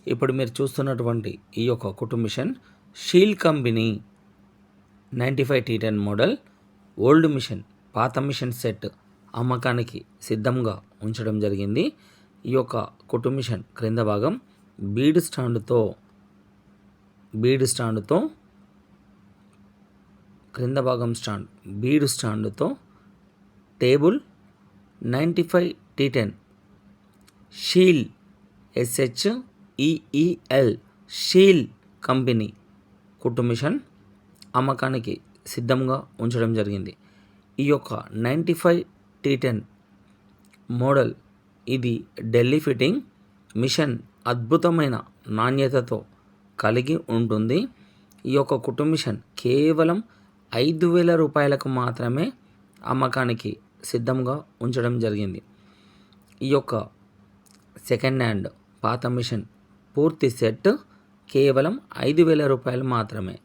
ఇప్పుడు మీరు చూస్తున్నటువంటి ఈ యొక్క కుట్టు మిషన్ షీల్ company 95 T10 model old machine, పాత మిషన్ సెట్ అమ్మకానికి సిద్ధంగా ఉంచడం జరిగింది. ఈ యొక్క కుట్టు మిషన్ క్రింద భాగం బీడ్ స్టాండ్తో క్రింద భాగం బీడ్ స్టాండ్తో table 95 T10 Sheel SHEEL Sheel company కుట్టు మిషన్ అమ్మకానికి సిద్ధంగా ఉంచడం జరిగింది. ఈ యొక్క 95 T10 మోడల్ ఇది ఢిల్లీ ఫిట్టింగ్ మిషన్ అద్భుతమైన నాణ్యతతో కలిగి ఉంటుంది. ఈ యొక్క కుట్టు మిషన్ కేవలం 5,000 రూపాయలకు మాత్రమే అమ్మకానికి సిద్ధంగా ఉంచడం జరిగింది. ఈ యొక్క సెకండ్ హ్యాండ్ పాత మిషన్ పూర్తి సెట్ కేవలం 5,000 రూపాయలు మాత్రమే.